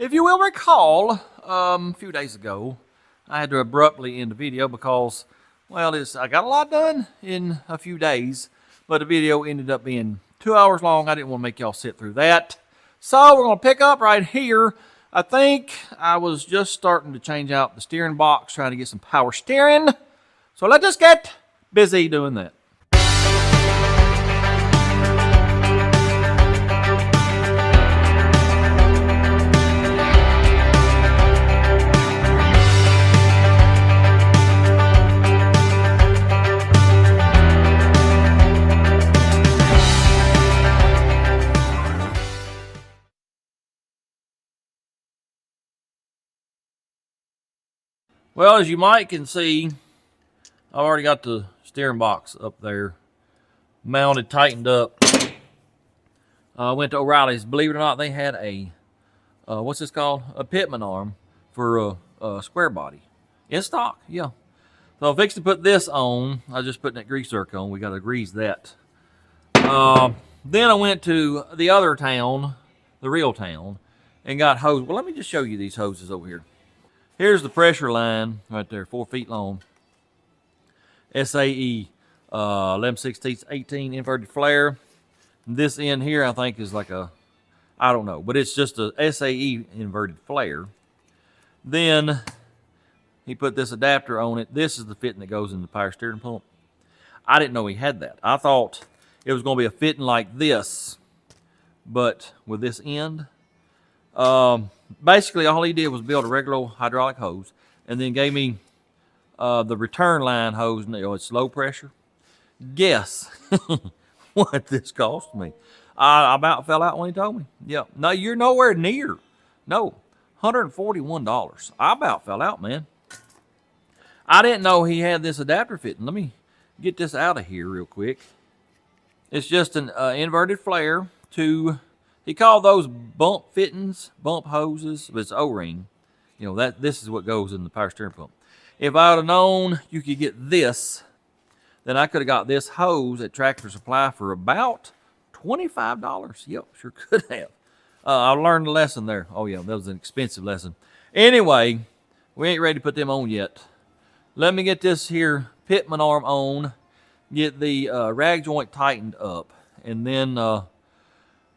If you will recall, a few days ago, I had to abruptly end the video because, well, I got a lot done in a few days, but the video ended up being 2 hours long. I didn't want to make y'all sit through that. So we're going to pick up right here. I think I was just starting to change out the steering box, trying to get some power steering. So let's just get busy doing that. Well, as you might can see, I've already got the steering box up there, mounted, tightened up. I went to O'Reilly's. Believe it or not, they had a, what's this called? A pitman arm for a square body. In stock, yeah. So I'm fixing to put this on. I was just putting that grease zerk on. We got to grease that. Then I went to the other town, the real town, and got hose. Well, let me just show you these hoses over here. Here's the pressure line right there, 4 feet long. SAE 11/16 inverted flare. This end here, I think, is like a, I don't know, but it's just a SAE inverted flare. Then he put this adapter on it. This is the fitting that goes in the power steering pump. I didn't know he had that. I thought it was going to be a fitting like this, but with this end. Basically, all he did was build a regular hydraulic hose and then gave me the return line hose. It's low pressure. Guess what this cost me? I about fell out when he told me. Yeah, no, you're nowhere near. No, $141. I about fell out, man. I didn't know he had this adapter fitting. Let me get this out of here real quick. It's just an inverted flare to, he called those bump fittings, bump hoses, but it's O-ring. You know, this is what goes in the power steering pump. If I would have known you could get this, then I could have got this hose at Tractor Supply for about $25. Yep, sure could have. I learned a lesson there. Oh yeah, that was an expensive lesson. Anyway, we ain't ready to put them on yet. Let me get this here pitman arm on, get the rag joint tightened up, and then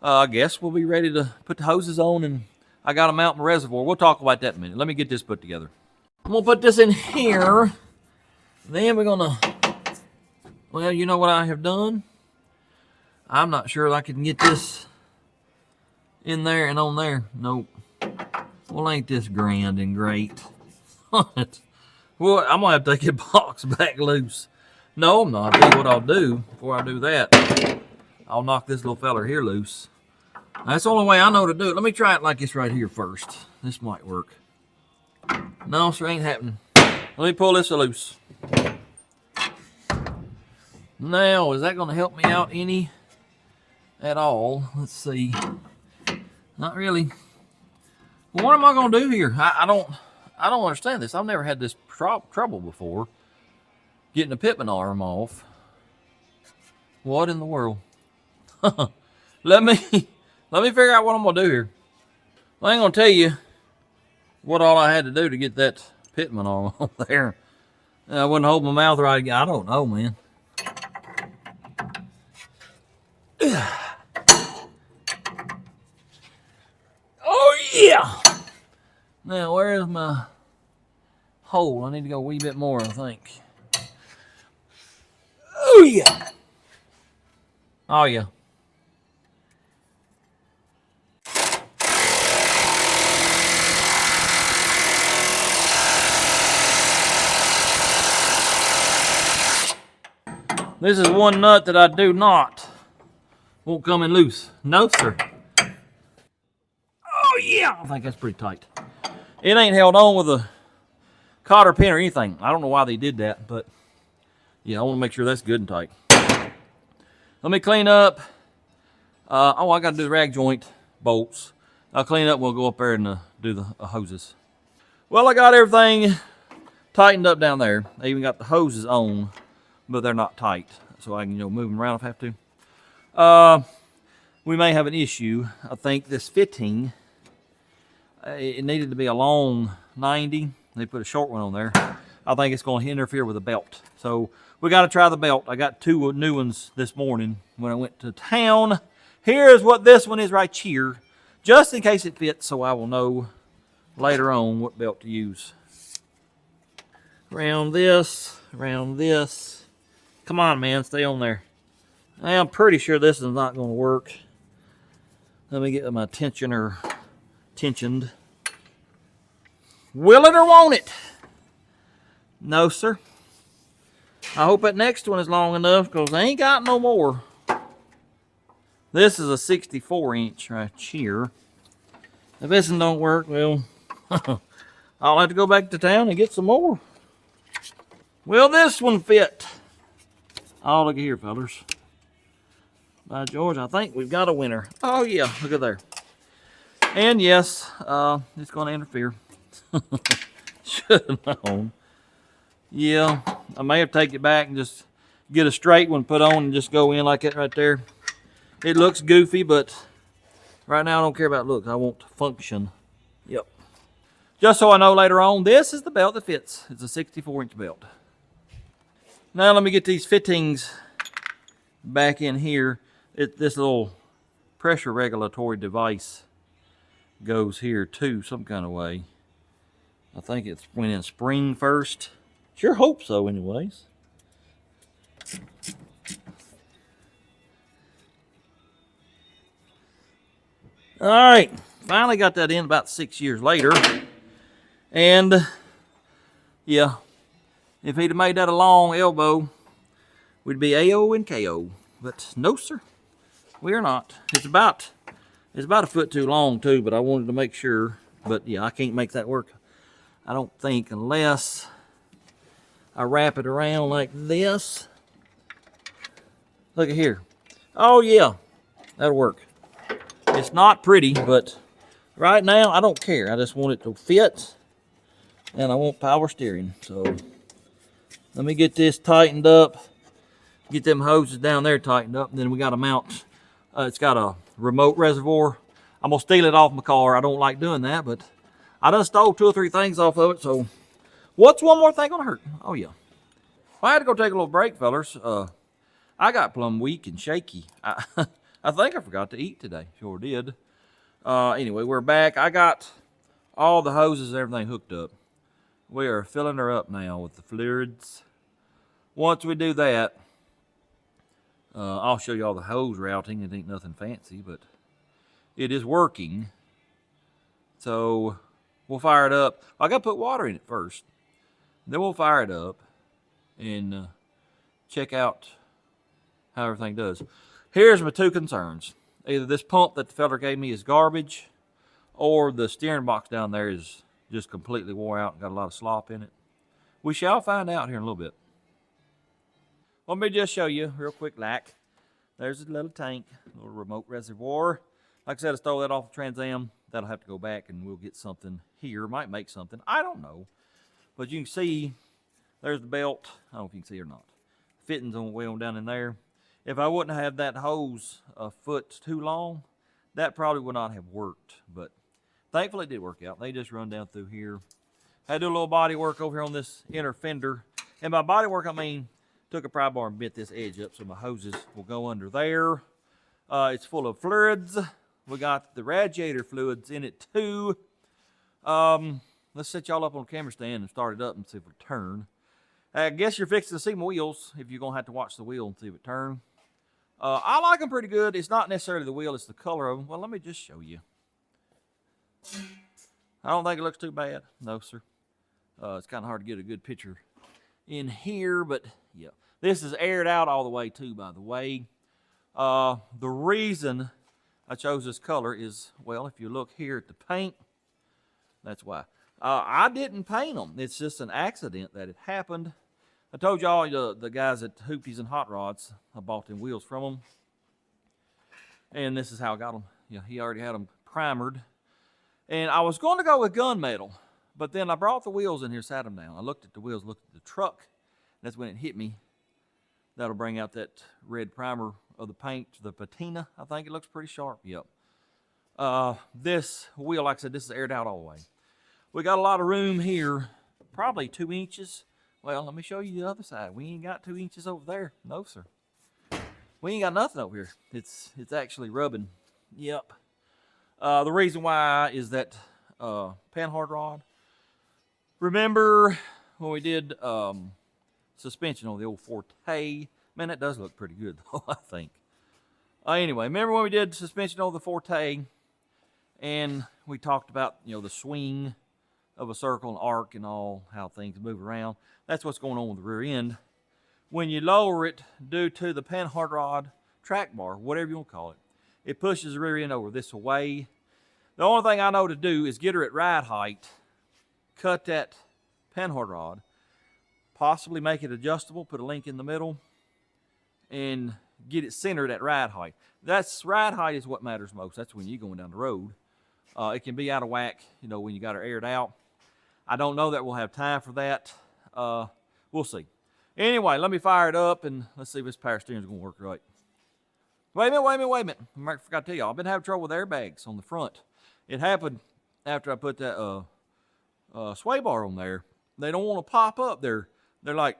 I guess we'll be ready to put the hoses on, and I got to mount my reservoir. We'll talk about that in a minute. Let me get this put together. I'm going to put this in here. Then we're going to, well, you know what I have done? I'm not sure I can get this in there and on there. Nope. Well, ain't this grand and great? What? Well, I'm going to have to take the box back loose. No, I'm not. I'll tell you what I'll do before I do that. I'll knock this little feller here loose. That's the only way I know to do it. Let me try it like this right here first. This might work. No, sir, ain't happening. Let me pull this loose. Now, is that going to help me out any at all? Let's see. Not really. Well, what am I going to do here? I don't understand this. I've never had this trouble before. Getting a pitman arm off. What in the world? Let me figure out what I'm gonna do here. I ain't gonna tell you what all I had to do to get that pitman arm on there. I wouldn't hold my mouth right again. I don't know, man. Oh yeah! Now where is my hole? I need to go a wee bit more, I think. Oh yeah! Oh yeah. This is one nut that I do not won't come in loose. No, sir. Oh yeah! I think that's pretty tight. It ain't held on with a cotter pin or anything. I don't know why they did that, but yeah, I want to make sure that's good and tight. Let me clean up. Oh, I got to do the rag joint bolts. I'll clean up. We'll go up there and do the hoses. Well, I got everything tightened up down there. I even got the hoses on, but they're not tight, so I can move them around if I have to. We may have an issue. I think this fitting it needed to be a long 90. They put a short one on there. I think it's going to interfere with the belt. So we got to try the belt. I got 2 new ones this morning when I went to town. Here's what this one is right here, just in case it fits, so I will know later on what belt to use. Around this, around this. Come on, man, stay on there. I'm pretty sure this is not going to work. Let me get my tensioner tensioned. Will it or won't it? No, sir. I hope that next one is long enough because I ain't got no more. This is a 64-inch right here. If this one don't work, well, I'll have to go back to town and get some more. Will this one fit? Oh, look here, fellas. By George, I think we've got a winner. Oh, yeah, look at there. And yes, it's going to interfere. Should have known. Yeah, I may have to take it back and just get a straight one put on and just go in like that right there. It looks goofy, but right now I don't care about looks. I want function. Yep. Just so I know later on, this is the belt that fits. It's a 64-inch belt. Now let me get these fittings back in here. This little pressure regulatory device goes here too, some kind of way. I think it went in spring first. Sure hope so anyways. All right, finally got that in about 6 years later. And yeah, if he'd have made that a long elbow, we'd be AO and KO. But no, sir, we are not. It's about a foot too long too, but I wanted to make sure. But yeah, I can't make that work, I don't think, unless I wrap it around like this. Look at here. Oh yeah, that'll work. It's not pretty, but right now I don't care. I just want it to fit, and I want power steering. So let me get this tightened up, get them hoses down there tightened up, and then we got to mount. It's got a remote reservoir. I'm gonna steal it off my car. I don't like doing that, but I done stole 2 or 3 things off of it. So what's one more thing gonna hurt? Oh yeah. Well, I had to go take a little break, fellers. I got plumb weak and shaky. I think I forgot to eat today. Sure did. Anyway, we're back. I got all the hoses and everything hooked up. We are filling her up now with the fluids. Once we do that, I'll show you all the hose routing. It ain't nothing fancy, but it is working. So we'll fire it up. I got to put water in it first. Then we'll fire it up and check out how everything does. Here's my 2 concerns. Either this pump that the fella gave me is garbage, or the steering box down there is just completely wore out and got a lot of slop in it. We shall find out here in a little bit. Let me just show you real quick like. There's a little tank, a little remote reservoir. Like I said, I stole that off the Trans Am. That'll have to go back and we'll get something here. Might make something. I don't know. But you can see there's the belt. I don't know if you can see it or not. Fittings on way on down in there. If I wouldn't have that hose a foot too long, that probably would not have worked. But thankfully it did work out. They just run down through here. Had to do a little body work over here on this inner fender. And by body work, I mean took a pry bar and bent this edge up so my hoses will go under there. It's full of fluids. We got the radiator fluids in it too. Let's set y'all up on a camera stand and start it up and see if it'll turn. I guess you're fixing to see my wheels if you're going to have to watch the wheel and see if it turn. I like them pretty good. It's not necessarily the wheel, it's the color of them. Well, let me just show you. I don't think it looks too bad. No, sir. It's kind of hard to get a good picture in here, but yeah. This is aired out all the way too, by the way. The reason I chose this color is, well, if you look here at the paint, that's why. I didn't paint them. It's just an accident that it happened. I told y'all the guys at Hoopties and Hot Rods, I bought them wheels from them. And this is how I got them. Yeah, he already had them primered. And I was going to go with gunmetal, but then I brought the wheels in here, sat them down. I looked at the wheels, looked at the truck. That's when it hit me. That'll bring out that red primer of the paint, the patina. I think it looks pretty sharp. Yep. This wheel, like I said, this is aired out all the way. We got a lot of room here, probably 2 inches. Well, let me show you the other side. We ain't got 2 inches over there. No, sir. We ain't got nothing over here. It's actually rubbing. Yep. The reason why is that pan hard rod. Remember when we did suspension on the old Forte? Man, that does look pretty good, though, I think. Anyway, remember when we did suspension on the Forte, and we talked about, the swing of a circle and arc and all, how things move around. That's what's going on with the rear end. When you lower it, due to the pan hard rod track bar, whatever you want to call it, it pushes the rear end over this way. The only thing I know to do is get her at ride height, cut that pan hard rod, possibly make it adjustable, put a link in the middle, and get it centered at ride height. Ride height is what matters most. That's when you're going down the road. It can be out of whack, when you got her aired out. I don't know that we'll have time for that. We'll see. Anyway, let me fire it up, and let's see if this power steering is going to work right. Wait a minute. I forgot to tell y'all, I've been having trouble with airbags on the front. It happened after I put that sway bar on there. They don't want to pop up. They're like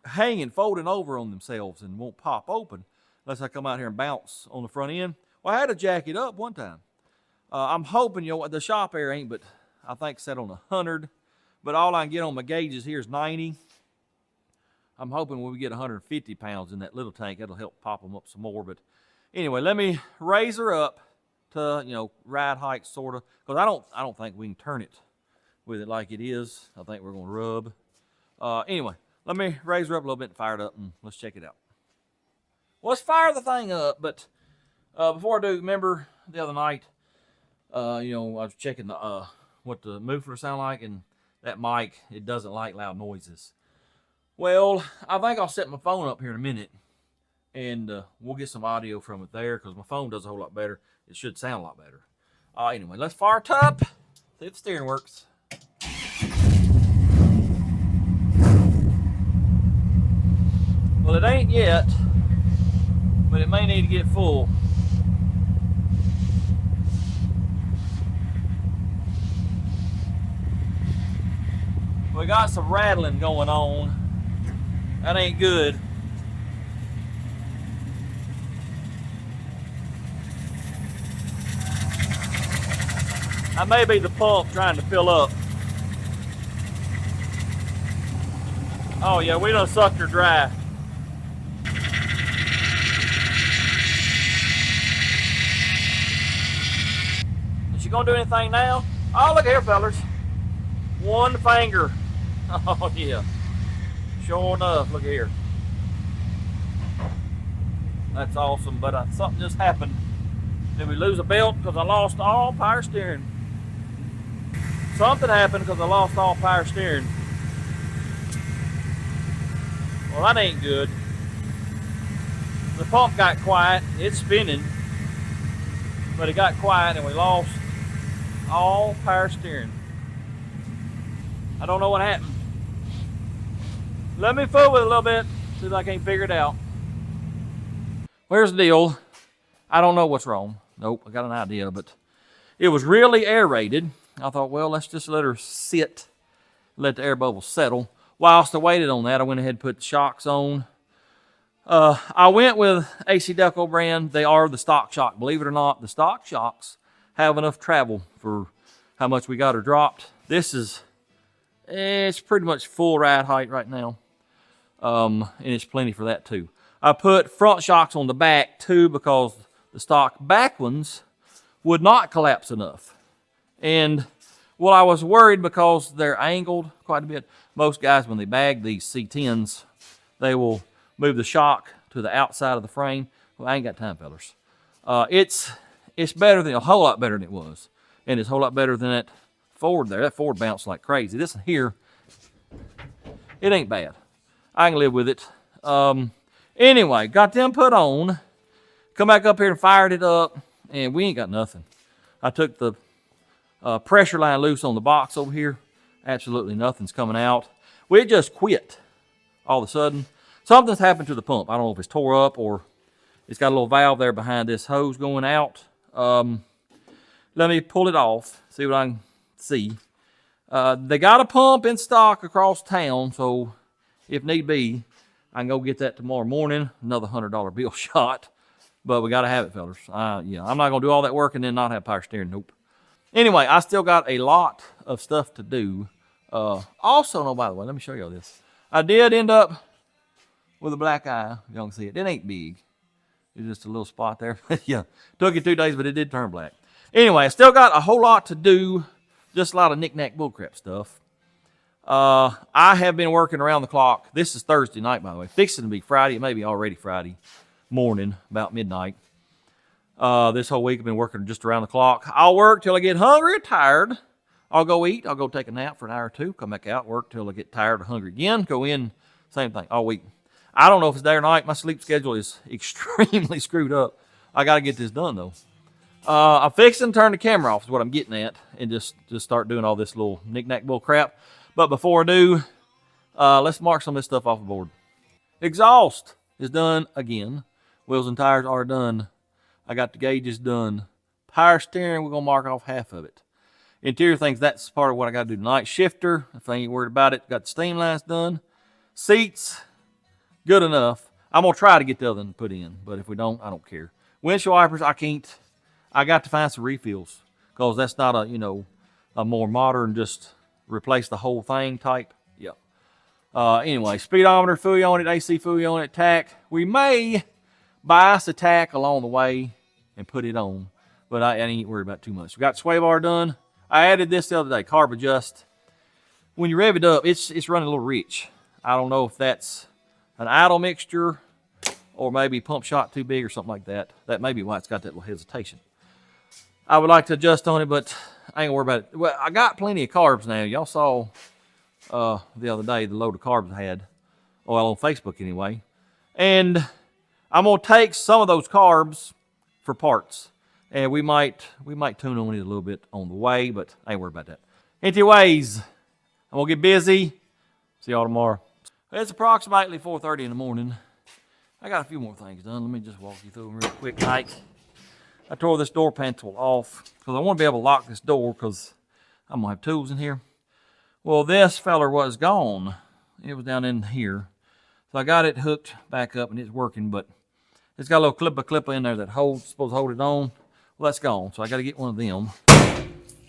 hanging, folding over on themselves and won't pop open unless I come out here and bounce on the front end. Well, I had to jack it up one time. I'm hoping, the shop air ain't, but I think set on 100. But all I can get on my gauges here is 90. I'm hoping when we get 150 pounds in that little tank, that'll help pop them up some more. But anyway, let me raise her up to, ride height sort of, because I don't think we can turn it with it like it is. I think we're going to rub. Anyway, let me raise her up a little bit and fire it up, and let's check it out. Well, let's fire the thing up, but before I do, remember the other night, I was checking what the muffler sound like, and that mic, it doesn't like loud noises. Well, I think I'll set my phone up here in a minute, and we'll get some audio from it there, because my phone does a whole lot better. It should sound a lot better. Anyway, let's fire it up, see if the steering works. Well, it ain't yet, but it may need to get full. We got some rattling going on. That ain't good. That may be the pump trying to fill up. Oh yeah, we done sucked her dry. Is she gonna do anything now? Oh, look here, fellas. One finger. Oh yeah. Sure enough, look here. That's awesome, but something just happened. Did we lose a belt because I lost all power steering? Something happened because I lost all power steering. Well, that ain't good. The pump got quiet. It's spinning, but it got quiet and we lost all power steering. I don't know what happened. Let me fool with it a little bit, see if I can't figure it out. Here's the deal. I don't know what's wrong. Nope, I got an idea, but it was really aerated. I thought, well, let's just let her sit, let the air bubbles settle. Whilst I waited on that, I went ahead and put the shocks on. I went with AC Deco brand. They are the stock shock. Believe it or not, the stock shocks have enough travel for how much we got her dropped. This is, it's pretty much full ride height right now. And it's plenty for that too. I put front shocks on the back too because the stock back ones would not collapse enough. And well, I was worried because they're angled quite a bit. Most guys, when they bag these C10s, they will move the shock to the outside of the frame. Well, I ain't got time, fellas. It's better than, a whole lot better than it was. And it's a whole lot better than that Ford there. That Ford bounced like crazy. This one here, it ain't bad. I can live with it. Anyway, got them put on. Come back up here and fired it up, and we ain't got nothing. I took the pressure line loose on the box over here. Absolutely nothing's coming out. We just quit all of a sudden. Something's happened to the pump. I don't know if it's tore up or it's got a little valve there behind this hose going out. Let me pull it off, see what I can see. They got a pump in stock across town, so if need be, I can go get that tomorrow morning. Another $100 bill shot. But we got to have it, fellas. Yeah, I'm not going to do all that work and then not have power steering. Nope. Anyway, I still got a lot of stuff to do. Also, no, by the way, let me show y'all this. I did end up with a black eye. Y'all can see it. It ain't big. It's just a little spot there. Yeah, took it 2 days, but it did turn black. Anyway, I still got a whole lot to do. Just a lot of knick-knack bullcrap stuff. I have been working around the clock. This is Thursday night, by the way. Fixing to be Friday. It may be already Friday morning, about midnight. This whole week I've been working just around the clock. I'll work till I get hungry or tired. I'll go eat. I'll go take a nap for an hour or two. Come back out, work till I get tired or hungry again. Go in, same thing, all week. I don't know if it's day or night. My sleep schedule is extremely screwed up. I got to get this done, though. I'm fixing to turn the camera off is what I'm getting at and just start doing all this little knick-knack bull crap. But before I do, let's mark some of this stuff off the board. Exhaust is done again. Wheels and tires are done. I got the gauges done. Power steering, we're going to mark off half of it. Interior things, that's part of what I got to do tonight. Shifter, if I ain't worried about it. Got the steam lines done. Seats, good enough. I'm going to try to get the other one put in, but if we don't, I don't care. Windshield wipers, I can't. I got to find some refills because that's not a more modern, just replace the whole thing type. Yep. Anyway, speedometer, fuel unit, AC fuel unit, tack. We may bias the tack along the way and put it on, but I ain't worried about too much. We got sway bar done. I added this the other day, carb adjust. When you rev it up, it's running a little rich. I don't know if that's an idle mixture or maybe pump shot too big or something like that. That may be why it's got that little hesitation. I would like to adjust on it, but I ain't gonna worry about it. Well, I got plenty of carbs now. Y'all saw the other day the load of carbs I had. Well, on Facebook anyway. And I'm gonna take some of those carbs for parts. And we might tune on it a little bit on the way, but I ain't worried about that. Anyways, I'm gonna get busy. See y'all tomorrow. It's approximately 4:30 in the morning. I got a few more things done. Let me just walk you through them real quick. I tore this door panel off because I want to be able to lock this door because I'm going to have tools in here. Well, this feller was gone. It was down in here. So I got it hooked back up and it's working, but it's got a little clipper in there that supposed to hold it on. Well, that's gone, so I got to get one of them.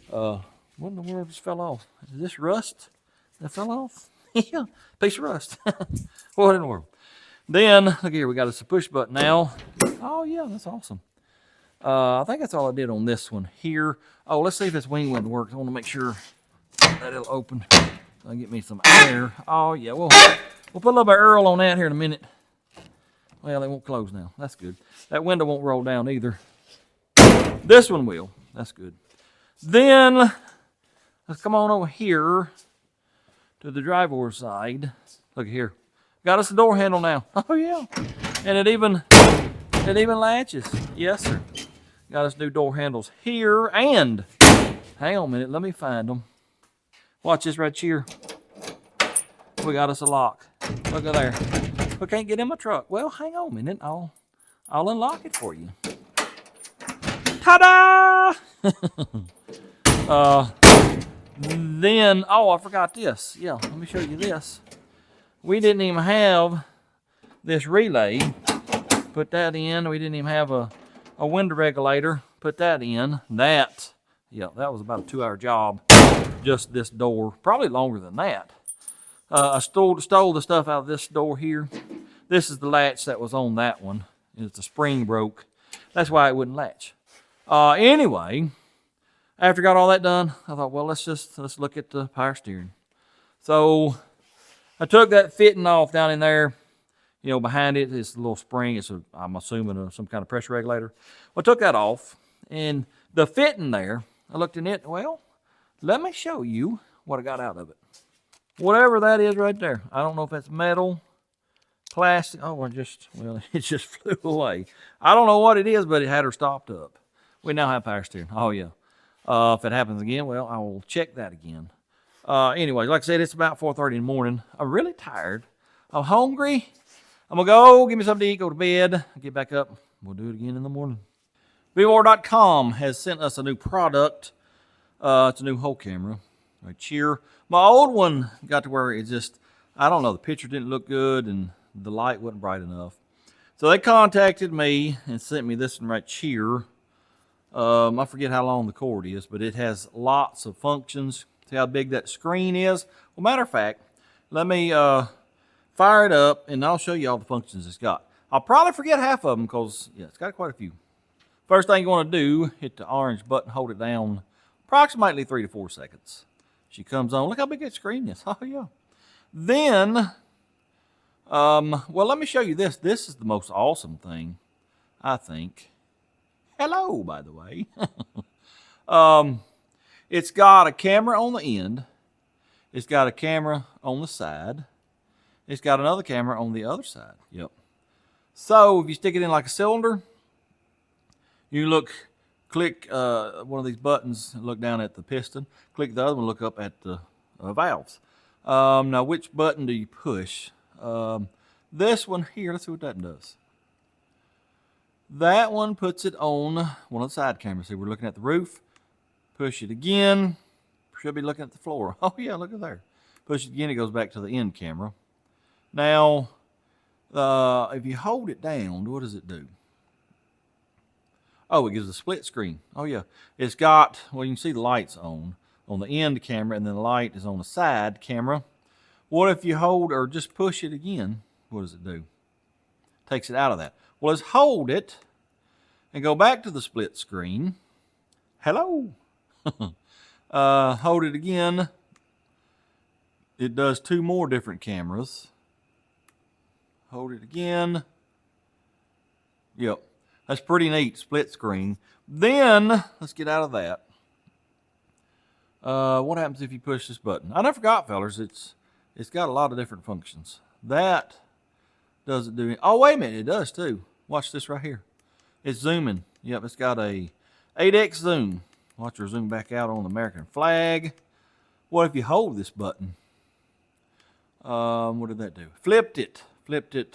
What in the world just fell off? Is this rust that fell off? Yeah, piece of rust. What in the world? Then, look here, we got a push button now. Oh, yeah, that's awesome. I think that's all I did on this one here. Oh, let's see if this wing one works. I want to make sure that it'll open. So I get me some air. Oh, yeah, we'll put a little bit of Earl on that here in a minute. Well, they won't close now. That's good. That window won't roll down either. This one will. That's good. Then, let's come on over here to the driver's side. Look here. Got us a door handle now. Oh, yeah. And it even latches. Yes, sir. Got us new door handles here. And, hang on a minute. Let me find them. Watch this right here. We got us a lock. Look at there. We can't get in my truck. Well, hang on a minute. I'll unlock it for you. Ta-da! Then, oh, I forgot this. Yeah, let me show you this. We didn't even have this relay. Put that in. We didn't even have a window regulator. Put that in. That was about a 2-hour job. Just this door. Probably longer than that. I stole the stuff out of this door here. This is the latch that was on that one. It's the spring broke. That's why it wouldn't latch. Anyway, after I got all that done, I thought, well, let's look at the power steering. So I took that fitting off down in there. Behind it is a little spring. I'm assuming some kind of pressure regulator. Well, I took that off, and the fitting there, I looked in it. Well, let me show you what I got out of it. Whatever that is right there. I don't know if it's metal, plastic. Oh, it just flew away. I don't know what it is, but it had her stopped up. We now have power steering. Oh, yeah. If it happens again, well, I will check that again. Anyway, like I said, it's about 4:30 in the morning. I'm really tired. I'm hungry. I'm going to go get me something to eat, go to bed, get back up. We'll do it again in the morning. Vwar.com has sent us a new product. It's a new whole camera. Right here. My old one got to where it just, I don't know, the picture didn't look good and the light wasn't bright enough. So they contacted me and sent me this one right here. I forget how long the cord is, but it has lots of functions. See how big that screen is? Well, matter of fact, let me fire it up and I'll show you all the functions it's got. I'll probably forget half of them because, yeah, it's got quite a few. First thing you want to do, hit the orange button, hold it down approximately 3 to 4 seconds. She comes on. Look how big that screen is. Oh, yeah. Then, well, let me show you this. This is the most awesome thing, I think. Hello, by the way. It's got a camera on the end. It's got a camera on the side. It's got another camera on the other side. Yep. So if you stick it in like a cylinder, you click one of these buttons, look down at the piston. Click the other one, look up at the valves. Now, which button do you push? This one here, let's see what that does. That one puts it on one of the side cameras. See, we're looking at the roof. Push it again. Should be looking at the floor. Oh, yeah, look at there. Push it again, it goes back to the end camera. Now, if you hold it down, what does it do? Oh, it gives a split screen. Oh, yeah. It's got, well, you can see the lights on the end camera, and then the light is on the side camera. What if you hold or just push it again? What does it do? Takes it out of that. Well, let's hold it and go back to the split screen. Hello. Hold it again. It does 2 more different cameras. Hold it again. Yep. That's pretty neat, split screen. Then, let's get out of that. What happens if you push this button? I never forgot, fellas, it's got a lot of different functions. That doesn't do any, oh, wait a minute, it does too. Watch this right here. It's zooming. Yep, it's got a 8x zoom. Watch her zoom back out on the American flag. What if you hold this button? What did that do? Flipped it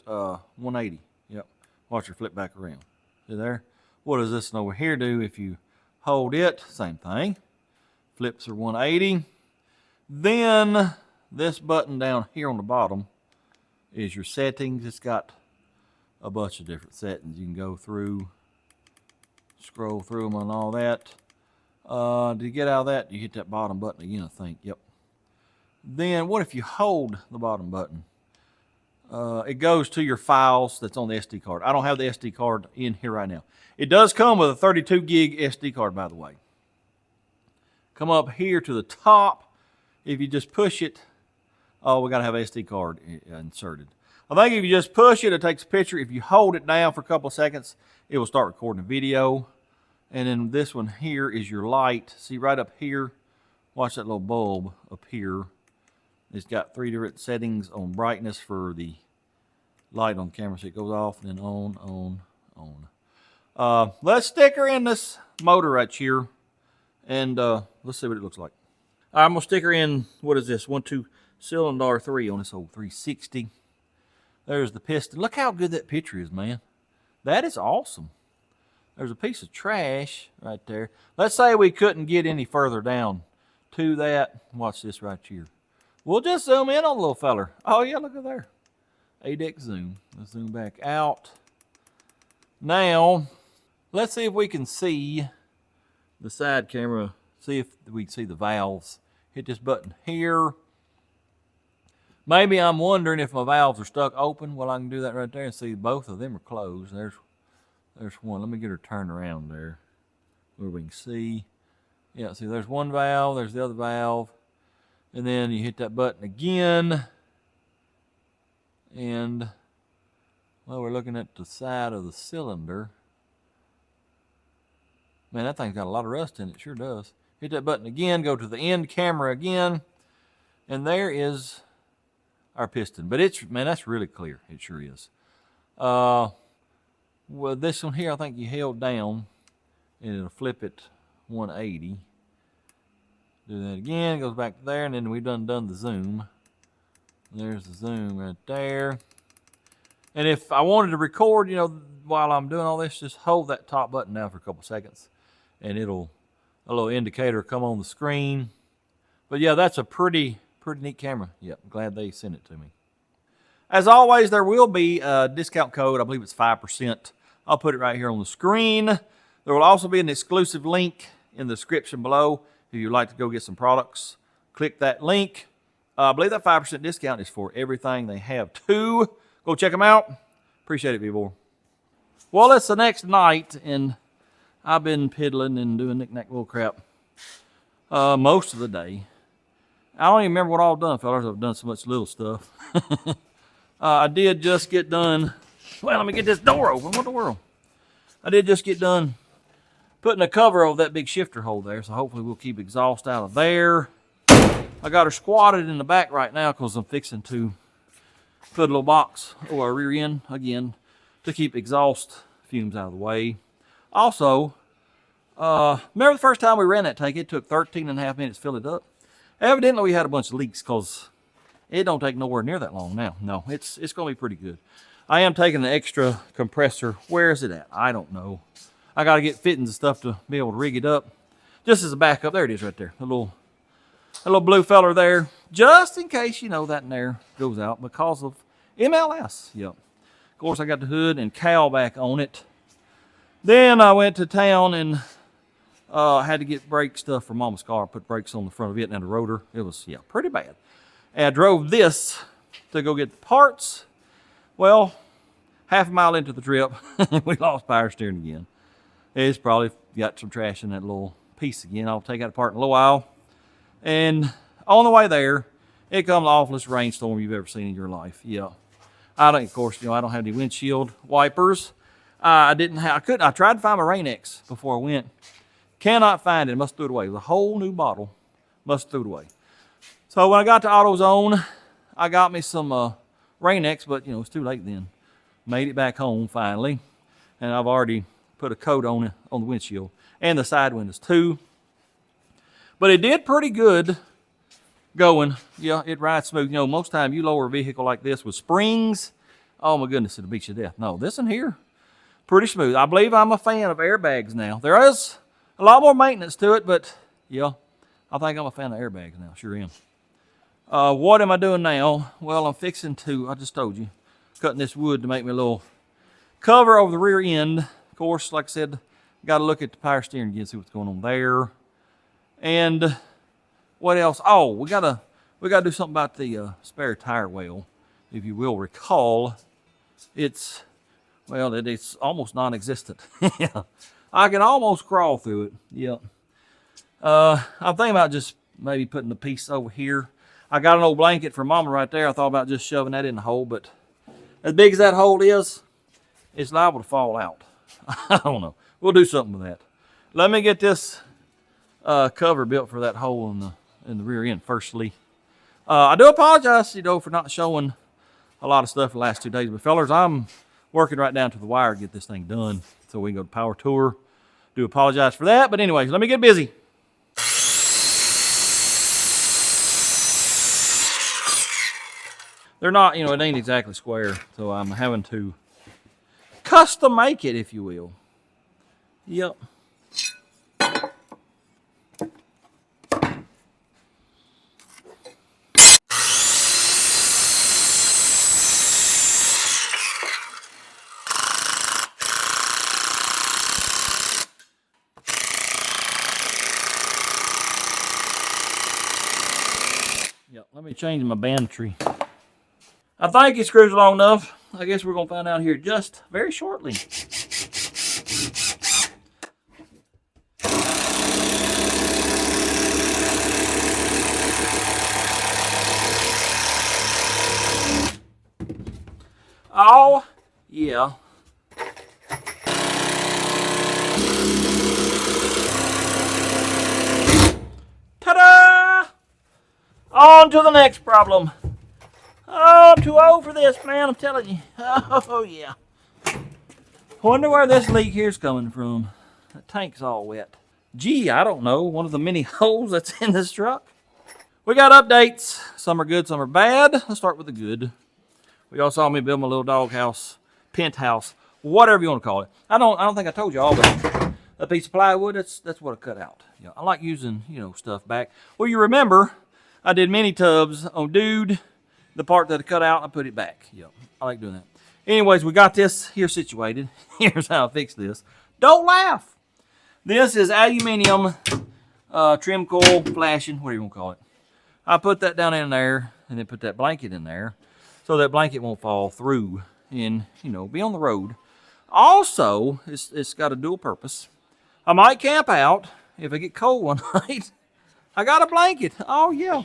180. Yep, watch her flip back around. See there? What does this one over here do if you hold it? Same thing. Flips her 180. Then this button down here on the bottom is your settings. It's got a bunch of different settings. You can go through, scroll through them and all that. To get out of that, you hit that bottom button again, I think. Yep. Then what if you hold the bottom button? It goes to your files that's on the SD card. I don't have the SD card in here right now. It does come with a 32 gig SD card, by the way. Come up here to the top. If you just push it, oh, we got to have SD card inserted. I think if you just push it, it takes a picture. If you hold it down for a couple of seconds, it will start recording a video. And then this one here is your light. See right up here, watch that little bulb up here. It's got 3 different settings on brightness for the light on the camera. So it goes off and then on. Let's stick her in this motor right here. And let's see what it looks like. I'm going to stick her in, what is this, 1.2 cylinder 3 on this old 360. There's the piston. Look how good that picture is, man. That is awesome. There's a piece of trash right there. Let's say we couldn't get any further down to that. Watch this right here. We'll just zoom in on the little feller. Oh, yeah, look at there. 8x zoom. Let's zoom back out. Now, let's see if we can see the side camera. See if we can see the valves. Hit this button here. Maybe I'm wondering if my valves are stuck open. Well, I can do that right there and see both of them are closed. There's one. Let me get her turned around there where we can see. Yeah, see, there's one valve. There's the other valve. And then you hit that button again. And, well, we're looking at the side of the cylinder. Man, that thing's got a lot of rust in it. Sure does. Hit that button again. Go to the end camera again. And there is our piston. But it's, man, that's really clear. It sure is. Well, this one here, I think you held down. And it'll flip it 180. Do that again, goes back to there, and then we've done the zoom. There's the zoom right there. And if I wanted to record, you know, while I'm doing all this, just hold that top button down for a couple seconds, and a little indicator come on the screen. But yeah, that's a pretty neat camera. Yep, I'm glad they sent it to me. As always, there will be a discount code. I believe it's 5%. I'll put it right here on the screen. There will also be an exclusive link in the description below if you'd like to go get some products. Click that link. I believe that 5% discount is for everything they have too. Go check them out. Appreciate it, people. Well, it's the next night, and I've been piddling and doing knick-knack bull crap most of the day. I don't even remember what all I've done, fellas. I've done so much little stuff. I did just get done. Well, let me get this door open. What the world? I did just get done putting a cover over that big shifter hole there, so hopefully we'll keep exhaust out of there. I got her squatted in the back right now because I'm fixing to put a little box or a rear end again to keep exhaust fumes out of the way. Also, remember the first time we ran that tank, it took 13.5 minutes to fill it up. Evidently we had a bunch of leaks because it don't take nowhere near that long now. No, it's going to be pretty good. I am taking an extra compressor. Where is it at? I don't know. I got to get fittings and stuff to be able to rig it up. Just as a backup, there it is right there. A little blue feller there, just in case, you know, that in there goes out because of MLS. Yep. Of course, I got the hood and cowl back on it. Then I went to town and had to get brake stuff for Mama's car. I put brakes on the front of it and the rotor. It was, yeah, pretty bad. And I drove this to go get the parts. Well, half a mile into the trip, we lost power steering again. It's probably got some trash in that little piece again. I'll take that apart in a little while. And on the way there, it comes the awfulest rainstorm you've ever seen in your life. Yeah. I don't have any windshield wipers. I tried to find my Rain-X before I went. Cannot find it. Must have threw it away. It was a whole new bottle. Must have threw it away. So when I got to AutoZone, I got me some Rain-X, but you know, it's too late then. Made it back home finally. And I've already put a coat on the windshield and the side windows too. But it did pretty good going. Yeah, it rides smooth. You know, most time you lower a vehicle like this with springs, oh my goodness, it'll beat you to death. No, this in here, pretty smooth. I believe I'm a fan of airbags now. There is a lot more maintenance to it, but yeah, I think I'm a fan of airbags now. Sure am. What am I doing now? Well, I'm fixing to, I just told you, cutting this wood to make me a little cover over the rear end. Of course, like I said, got to look at the power steering again, see what's going on there. And what else? Oh, we gotta do something about the spare tire well. If you will recall, it's almost non-existent. Yeah, I can almost crawl through it. Yeah. I'm thinking about just maybe putting the piece over here. I got an old blanket for Mama right there. I thought about just shoving that in the hole, but as big as that hole is, it's liable to fall out. I don't know. We'll do something with that. Let me get this cover built for that hole in the rear end firstly. I do apologize, for not showing a lot of stuff the last 2 days, but fellers, I'm working right down to the wire to get this thing done so we can go to power tour. Do apologize for that, but anyways, let me get busy. They're not, it ain't exactly square, so I'm having to custom make it, if you will. Yep. Let me change my bandtree. I think it screws long enough. I guess we're going to find out here just very shortly. Oh, yeah. Ta-da! On to the next problem. Oh, I'm too old for this, man, I'm telling you. Oh, yeah. Wonder where this leak here's coming from. The tank's all wet. Gee, I don't know. One of the many holes that's in this truck. We got updates. Some are good, some are bad. Let's start with the good. We all saw me build my little penthouse whatever you want to call it. I don't think I told you all, but a piece of plywood, that's what I cut out. I like using, stuff back. Well, you remember, I did mini tubs on Dude, the part that I cut out, I put it back. I like doing that. Anyways, we got this here situated. Here's how I fix this. Don't laugh. This is aluminum trim coil flashing, whatever you want to call it. I put that down in there and then put that blanket in there so that blanket won't fall through and, be on the road. Also, it's got a dual purpose. I might camp out if I get cold one night. I got a blanket. Oh, yeah.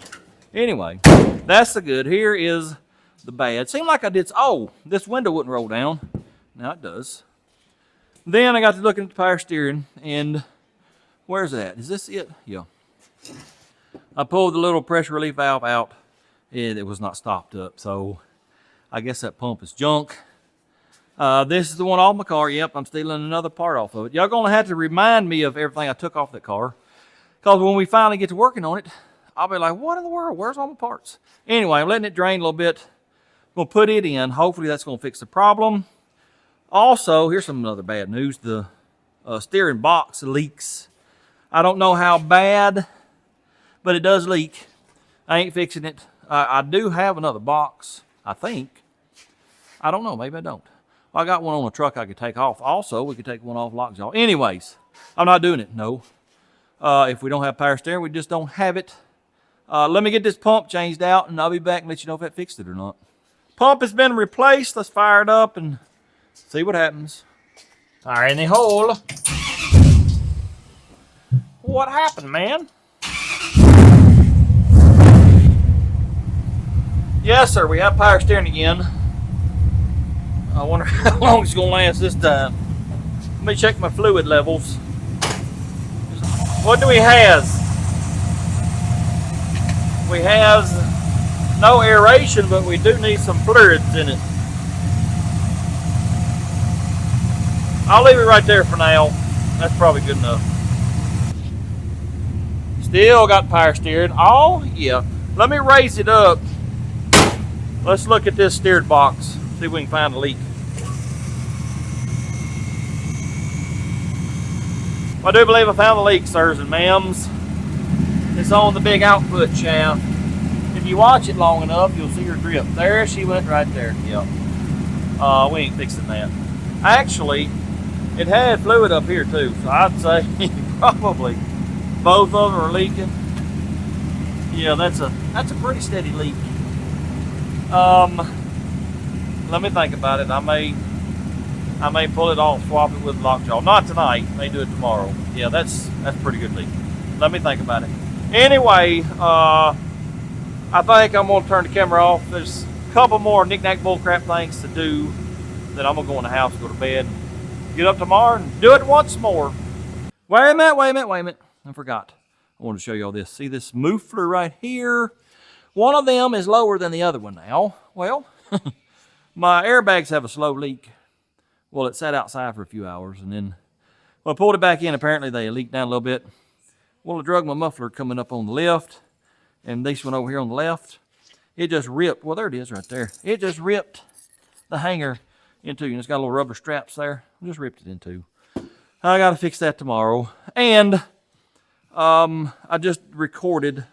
Anyway, that's the good. Here is the bad. Seemed like I did. Oh, this window wouldn't roll down. Now it does. Then I got to looking at the power steering, and where's it at? Is this it? Yeah. I pulled the little pressure relief valve out, and it was not stopped up. So I guess that pump is junk. This is the one off my car. Yep, I'm stealing another part off of it. Y'all gonna have to remind me of everything I took off that car, because when we finally get to working on it, I'll be like, what in the world? Where's all my parts? Anyway, I'm letting it drain a little bit. I'm gonna put it in. Hopefully that's gonna fix the problem. Also, here's some other bad news. The steering box leaks. I don't know how bad, but it does leak. I ain't fixing it. I do have another box, I think. I don't know, maybe I don't. I got one on the truck I could take off. Also, we could take one off lockjaw. Anyways, I'm not doing it, no. If we don't have power steering, we just don't have it. Let me get this pump changed out, and I'll be back and let you know if that fixed it or not. Pump has been replaced. Let's fire it up and see what happens. Fire in the hole. What happened, man? Yes, sir, we have power steering again. I wonder how long it's going to last this time. Let me check my fluid levels. What do we have? We have no aeration, but we do need some fluids in it. I'll leave it right there for now. That's probably good enough. Still got power steering. Oh, yeah. Let me raise it up. Let's look at this steered box. See if we can find a leak. I do believe I found the leak, sirs and ma'ams. It's on the big output shaft. If you watch it long enough, you'll see her drip. There she went right there. Yep. We ain't fixing that. Actually, it had fluid up here too, so I'd say probably both of them are leaking. Yeah, that's a pretty steady leak. Let me think about it. I may pull it off, swap it with lockjaw. Not tonight. May do it tomorrow. Yeah, that's pretty good leak. Let me think about it. Anyway, I think I'm gonna turn the camera off. There's a couple more knick-knack bullcrap things to do. Then I'm gonna go in the house, go to bed, get up tomorrow, and do it once more. Wait a minute. I forgot. I want to show you all this. See this muffler right here? One of them is lower than the other one now. Well, my airbags have a slow leak. Well, it sat outside for a few hours, and then when I pulled it back in, apparently they leaked down a little bit. Well, I drug my muffler coming up on the left, and this one over here on the left, it just ripped. Well, there it is right there. It just ripped the hanger in two. And it's got little rubber straps there. I just ripped it in two. I got to fix that tomorrow. And I just recorded,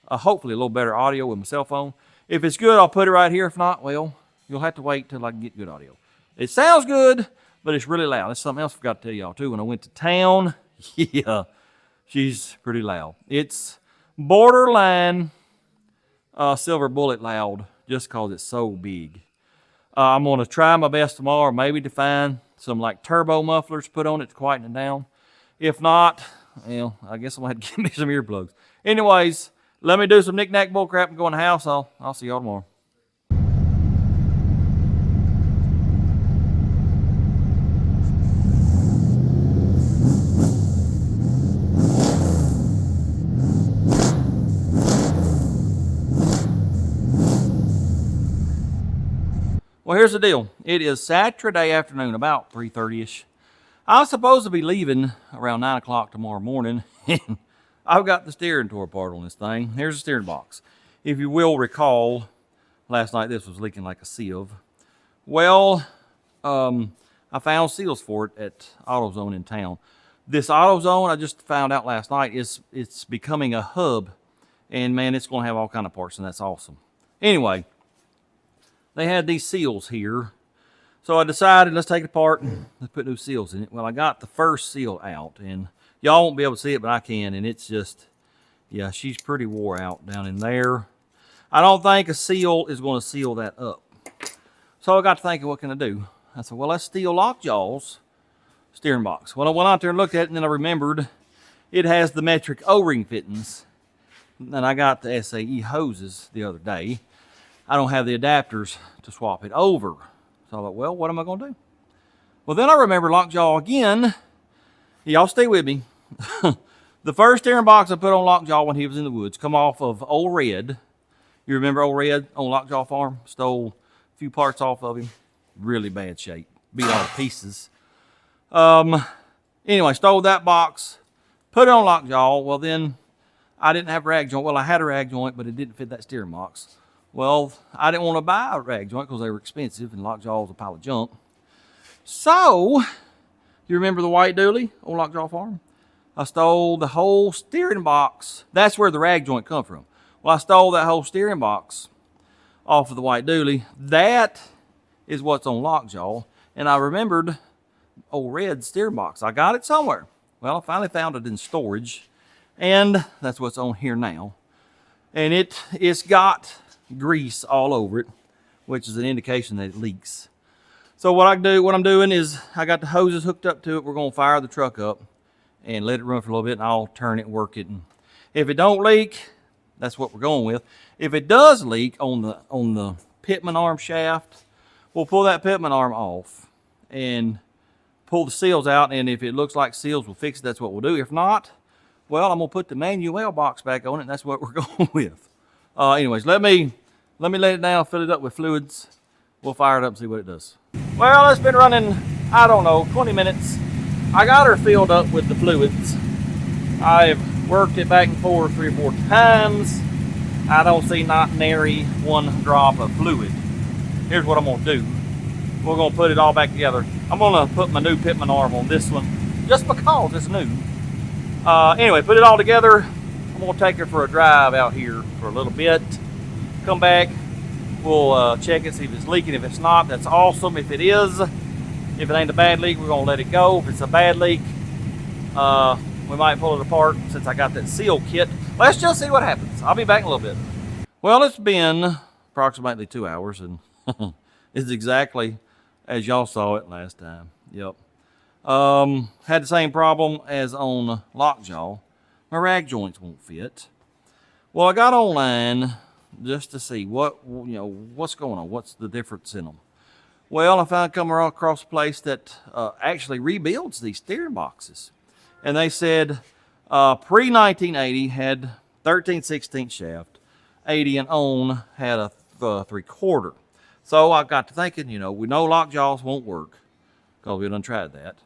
hopefully, a little better audio with my cell phone. If it's good, I'll put it right here. If not, well, you'll have to wait till I can get good audio. It sounds good, but it's really loud. That's something else I forgot to tell y'all, too. When I went to town, yeah, she's pretty loud. It's borderline silver bullet loud just because it's so big. I'm going to try my best tomorrow, maybe to find some like turbo mufflers put on it to quieten it down. If not, well, I guess I'm going to have to get me some earplugs. Anyways, let me do some knick-knack bullcrap and go in the house. I'll see y'all tomorrow. Well, here's the deal. It is Saturday afternoon, about 3:30ish. I'm supposed to be leaving around 9 o'clock tomorrow morning, and I've got the steering tore apart on this thing. Here's the steering box. If you will recall, last night this was leaking like a sieve. Well, I I found seals for it at AutoZone in town. This AutoZone, I just found out last night, it's becoming a hub. And man, it's going to have all kind of parts, and that's awesome. Anyway, they had these seals here. So I decided, let's take it apart and let's put new seals in it. Well, I got the first seal out, and y'all won't be able to see it, but I can. And it's just, yeah, she's pretty wore out down in there. I don't think a seal is going to seal that up. So I got to thinking, what can I do? I said, well, let's steal Lockjaw's steering box. Well, I went out there and looked at it, and then I remembered it has the metric O-ring fittings. And I got the SAE hoses the other day. I don't have the adapters to swap it over. So I thought, well, what am I going to do? Well, then I remember Lockjaw again. Y'all stay with me. The first steering box I put on Lockjaw when he was in the woods come off of Old Red. You remember Old Red on Lockjaw Farm? Stole a few parts off of him. Really bad shape. Beat all to pieces. Anyway, stole that box. Put it on Lockjaw. Well, then I didn't have a rag joint. Well, I had a rag joint, but it didn't fit that steering box. Well, I didn't want to buy a rag joint because they were expensive, and Lockjaw was a pile of junk. So, you remember the white dually on Lockjaw Farm? I stole the whole steering box. That's where the rag joint come from. Well, I stole that whole steering box off of the white dually. That is what's on Lockjaw. And I remembered Old Red's steering box. I got it somewhere. Well, I finally found it in storage. And that's what's on here now. And it's got grease all over it, which is an indication that it leaks. So what I'm doing is I got the hoses hooked up to it. We're going to fire the truck up and let it run for a little bit, and I'll turn it, work it. And if it don't leak, that's what we're going with. If it does leak on the pitman arm shaft, we'll pull that pitman arm off and pull the seals out. And if it looks like seals will fix it, that's what we'll do. If not, well, I'm gonna put the Manuel box back on it, and that's what we're going with. Anyways, let me let it down, fill it up with fluids. We'll fire it up and see what it does. Well, it's been running, I don't know, 20 minutes. I got her filled up with the fluids. I've worked it back and forth 3 or 4 times. I don't see not nary one drop of fluid. Here's what I'm gonna do. We're gonna put it all back together. I'm gonna put my new pitman arm on this one, just because it's new. Anyway, put it all together. I'm gonna take her for a drive out here for a little bit. Come back, we'll check it, see if it's leaking. If it's not, that's awesome. If it is, if it ain't a bad leak, we're gonna let it go. If it's a bad leak, we might pull it apart since I got that seal kit. Let's just see what happens. I'll be back in a little bit. Well, it's been approximately 2 hours, and it's exactly as y'all saw it last time. Yep. Had the same problem as on Lockjaw. My rag joints won't fit. Well, I got online just to see what's going on. What's the difference in them? Well, I found coming across a place that actually rebuilds these steering boxes. And they said pre-1980 had 13/16 shaft. 80 and on had a 3/4. So I got to thinking, we know Lockjaws won't work because we done tried that.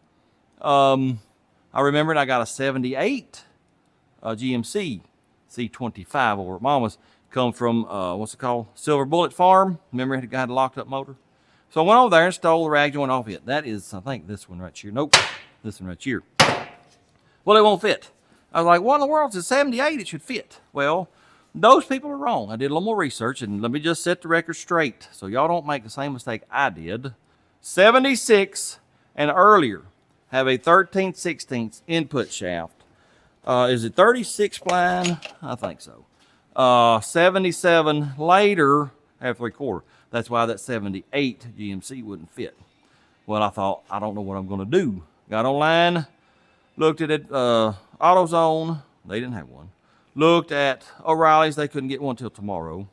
I remembered I got a 78 GMC C25 over at Mama's. Come from, what's it called? Silver Bullet Farm. Remember it had a locked up motor? So I went over there and stole the rag joint off it. That is, I think, this one right here. Nope, this one right here. Well, it won't fit. I was like, what in the world? It's a 78, it should fit. Well, those people are wrong. I did a little more research, and let me just set the record straight so y'all don't make the same mistake I did. 76 and earlier have a 13/16 input shaft. Is it 36 spline? I think so. 77 later have 3/4. That's why that 78 GMC wouldn't fit. Well, I thought, I don't know what I'm going to do. Got online, looked at it, AutoZone, they didn't have one. Looked at O'Reilly's, they couldn't get one till tomorrow.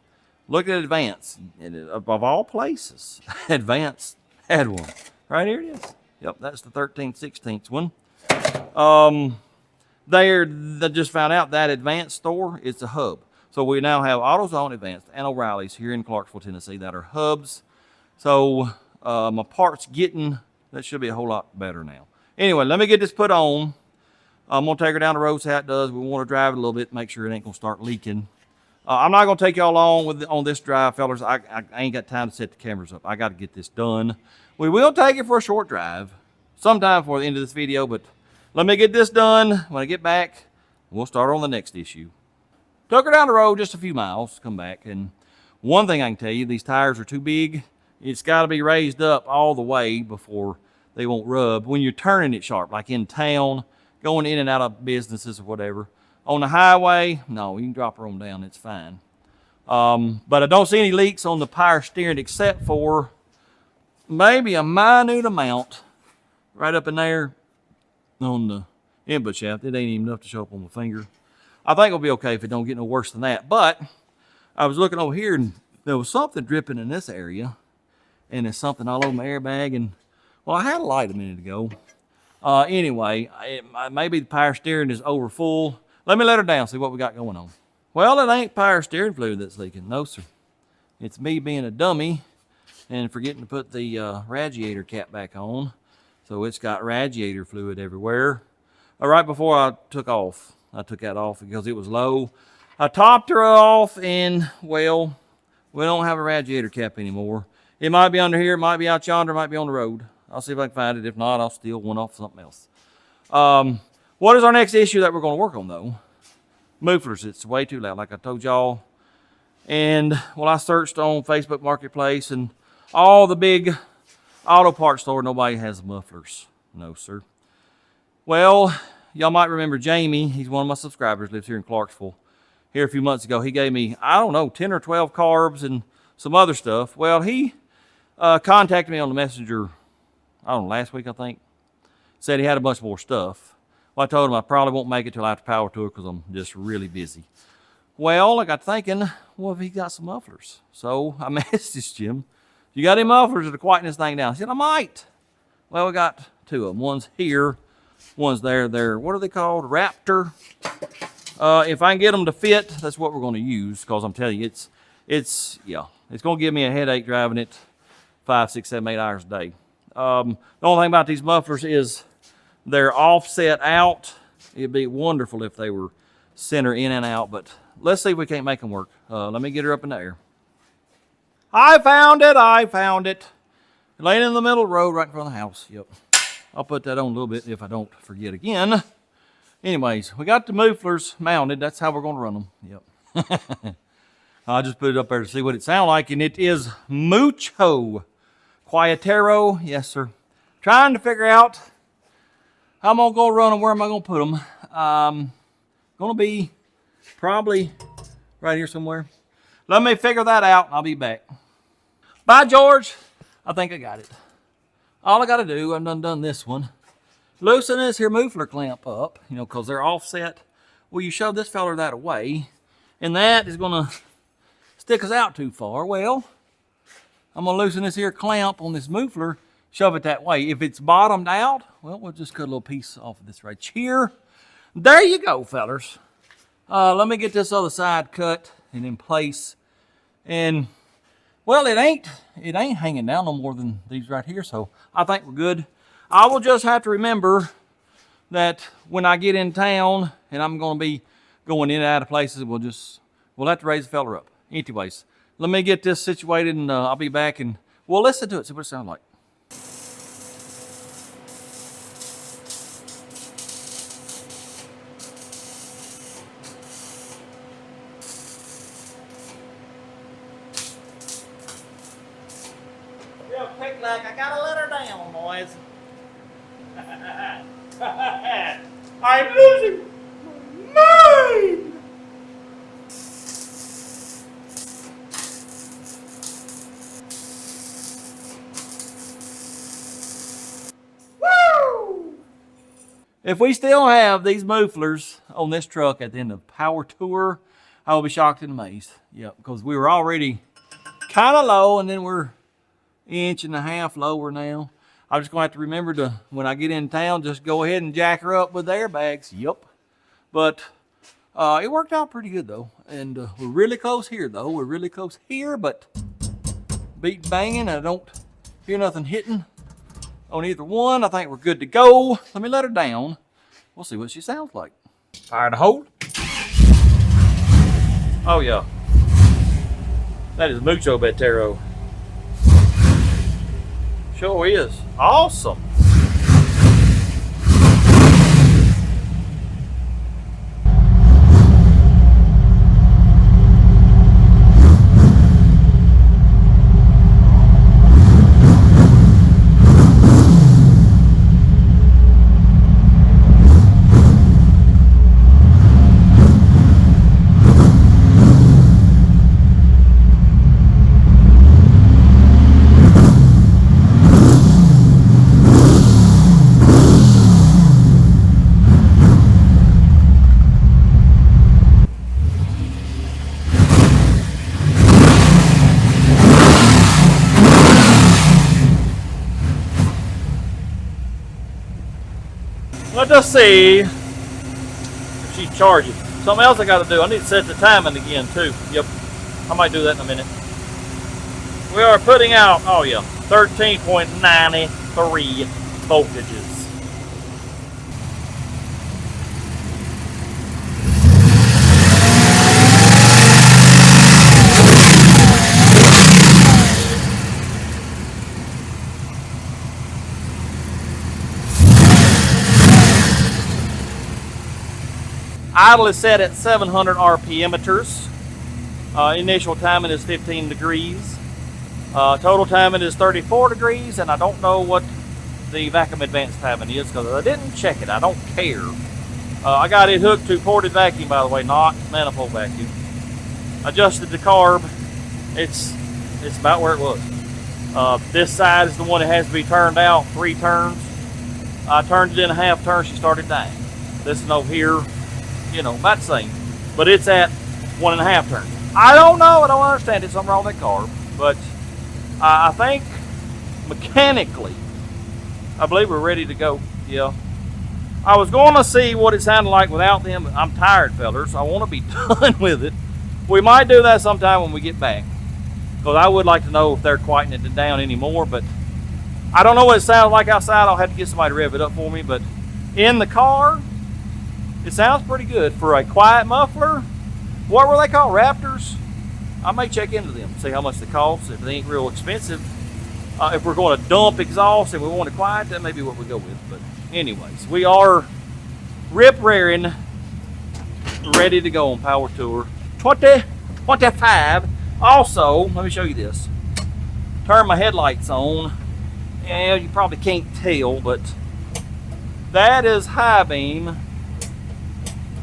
Looked at Advance, and of all places, Advance had one. Right here it is. Yep, that's the 13/16 one. They just found out that Advance store, it's a hub. So we now have AutoZone, Advanced, and O'Reilly's here in Clarksville, Tennessee that are hubs. So my parts that should be a whole lot better now. Anyway, let me get this put on. I'm going to take her down the road, see how it does. We want to drive it a little bit, make sure it ain't going to start leaking. I'm not gonna take y'all long on this drive, fellas. I ain't got time to set the cameras up. I got to get this done. We will take it for a short drive sometime before the end of this video, but let me get this done. When I get back, we'll start on the next issue. Took her down the road just a few miles, come back, and one thing I can tell you, these tires are too big. It's got to be raised up all the way before they won't rub. When you're turning it sharp, like in town, going in and out of businesses or whatever. On the highway, no, you can drop her on down, it's fine. But I don't see any leaks on the power steering except for maybe a minute amount right up in there on the input shaft. It ain't even enough to show up on my finger. I think it'll be okay if it don't get no worse than that. But I was looking over here and there was something dripping in this area. And there's something all over my airbag. And, well, I had a light a minute ago. Anyway, maybe the power steering is over full. Let me let her down, see what we got going on. Well, it ain't power steering fluid that's leaking. No, sir. It's me being a dummy and forgetting to put the radiator cap back on. So it's got radiator fluid everywhere. Right before I took off, I took that off because it was low. I topped her off and, well, we don't have a radiator cap anymore. It might be under here, it might be out yonder, it might be on the road. I'll see if I can find it. If not, I'll steal one off something else. What is our next issue that we're going to work on, though? Mufflers. It's way too loud, like I told y'all. And, well, I searched on Facebook Marketplace and all the big auto parts store, nobody has mufflers. No, sir. Well, y'all might remember Jamie. He's one of my subscribers, lives here in Clarksville. Here a few months ago, he gave me, I don't know, 10 or 12 carbs and some other stuff. Well, he contacted me on the messenger, I don't know, last week, I think. Said he had a bunch more stuff. Well, I told him I probably won't make it till after Power Tour because I'm just really busy. Well, I got thinking, well, if he got some mufflers. So I messaged him. You got any mufflers to quieten this thing down? He said, I might. Well, we got two of them. One's here, one's there. They're, what are they called? Raptor. If I can get them to fit, that's what we're going to use because I'm telling you, it's going to give me a headache driving it 5, 6, 7, 8 hours a day. The only thing about these mufflers is they're offset out. It'd be wonderful if they were center in and out, but let's see if we can't make them work. Let me get her up in the air. I found it. Laying in the middle of the road right in front of the house. Yep. I'll put that on a little bit if I don't forget again. Anyways, we got the mufflers mounted. That's how we're going to run them. Yep. I'll just put it up there to see what it sounds like, and it is mucho quietero. Yes, sir. Trying to figure out how I'm going to go run them. Where am I going to put them? Going to be probably right here somewhere. Let me figure that out, and I'll be back. Bye, George. I think I got it. All I got to do, I've done this one. Loosen this here muffler clamp up, because they're offset. Well, you shove this feller that away, and that is going to stick us out too far. Well, I'm going to loosen this here clamp on this muffler, shove it that way. If it's bottomed out, well, we'll just cut a little piece off of this right here. There you go, fellers. Let me get this other side cut and in place. And, well, it ain't hanging down no more than these right here, so I think we're good. I will just have to remember that when I get in town and I'm going to be going in and out of places, we'll have to raise the feller up. Anyways, let me get this situated and I'll be back and we'll listen to it, see what it sounds like. Real quick, like I gotta let her down, boys. I'm losing my mind. Woo! If we still have these mufflers on this truck at the end of Power Tour, I will be shocked and amazed. Yep, because we were already kind of low, and then we're 1.5 inches lower now. I'm just going to have to remember to, when I get in town, just go ahead and jack her up with the airbags. Yep. But it worked out pretty good, though. And we're really close here, though. We're really close here, but beat banging. I don't hear nothing hitting on either one. I think we're good to go. Let me let her down. We'll see what she sounds like. Fire to hold. Oh, yeah. That is mucho betero. Sure is. Awesome. Let us see if she charges. Something else I got to do. I need to set the timing again too. Yep, I might do that in a minute. We are putting out, oh yeah, 13.93 voltages. Idle is set at 700 RPMmeters. Initial timing is 15 degrees. Total timing is 34 degrees, and I don't know what the vacuum advanced timing is because I didn't check it. I don't care. I got it hooked to ported vacuum, by the way, not manifold vacuum. Adjusted the carb. It's about where it was. This side is the one that has to be turned out 3 turns. I turned it in a half turn. She started dying. This one over here, you know, about the same, but it's at 1.5 turns. I don't know. I don't understand it. Something wrong with that carb, but I think mechanically, I believe we're ready to go. Yeah. I was going to see what it sounded like without them, but I'm tired, fellas. I want to be done with it. We might do that sometime when we get back, because I would like to know if they're quieting it down anymore, but I don't know what it sounds like outside. I'll have to get somebody to rev it up for me, but in the car, it sounds pretty good for a quiet muffler. What were they called? Raptors? I may check into them, see how much they cost. If they ain't real expensive. If we're going to dump exhaust and we want to quiet, that may be what we go with. But anyways, we are rip-raring, ready to go on Power Tour 2025. Also, let me show you this. Turn my headlights on. Yeah, you probably can't tell, but that is high beam.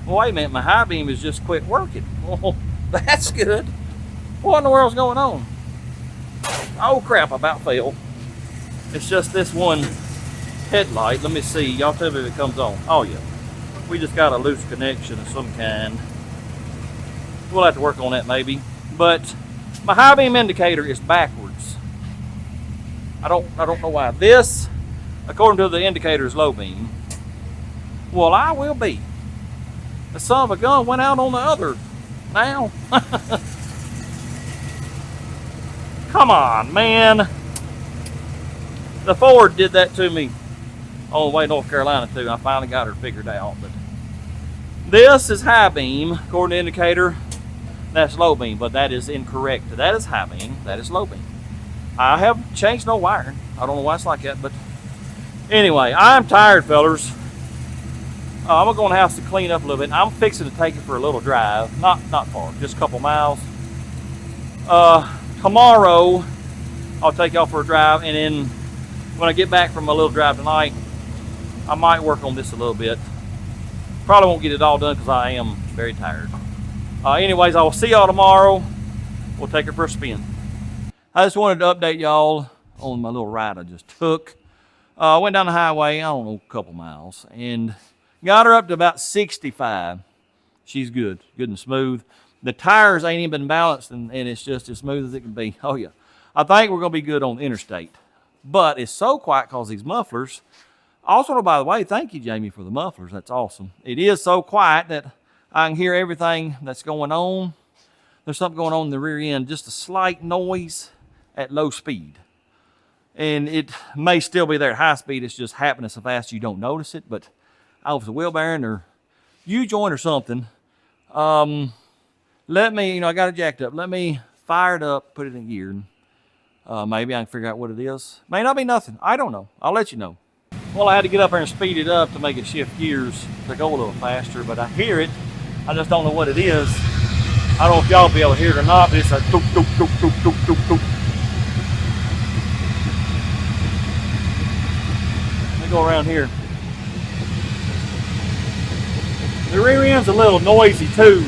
Well, wait a minute, my high beam has just quit working. Oh, that's good. What in the world's going on? Oh crap, I about fell. It's just this one headlight. Let me see, y'all tell me if it comes on. Oh yeah, we just got a loose connection of some kind. We'll have to work on that maybe. But my high beam indicator is backwards. I don't know why. This, according to the indicator, is low beam. Well, I will be. The son of a gun went out on the other now. Come on, man. The Ford did that to me on the way to North Carolina too. I finally got her figured out. But this is high beam, according to the indicator. That's low beam, but that is incorrect. That is high beam, that is low beam. I have changed no wiring. I don't know why it's like that, but anyway, I'm tired, fellers. I'm going to have to clean up a little bit. I'm fixing to take it for a little drive. Not far, just a couple miles. Tomorrow, I'll take y'all for a drive, and then when I get back from my little drive tonight, I might work on this a little bit. Probably won't get it all done because I am very tired. Anyways, I will see y'all tomorrow. We'll take her for a spin. I just wanted to update y'all on my little ride I just took. I went down the highway, I don't know, a couple miles, and got her up to about 65. She's good and smooth. The tires ain't even been balanced, and it's just as smooth as it can be. Oh yeah, I think we're gonna be good on the interstate. But it's so quiet because these mufflers. Also, by the way, thank you, Jamie, for the mufflers. That's awesome. It is so quiet that I can hear everything that's going on. There's something going on in the rear end, just a slight noise at low speed. And it may still be there at high speed. It's just happening so fast you don't notice it. But I was a wheel bearing or U-joint or something. Let me, I got it jacked up. Let me fire it up, put it in gear. Maybe I can figure out what it is. May not be nothing. I don't know. I'll let you know. Well, I had to get up there and speed it up to make it shift gears to go a little faster, but I hear it. I just don't know what it is. I don't know if y'all will be able to hear it or not, but it's a doop, doop, doop, doop, doop, doop, doop. Let me go around here. The rear end's a little noisy too.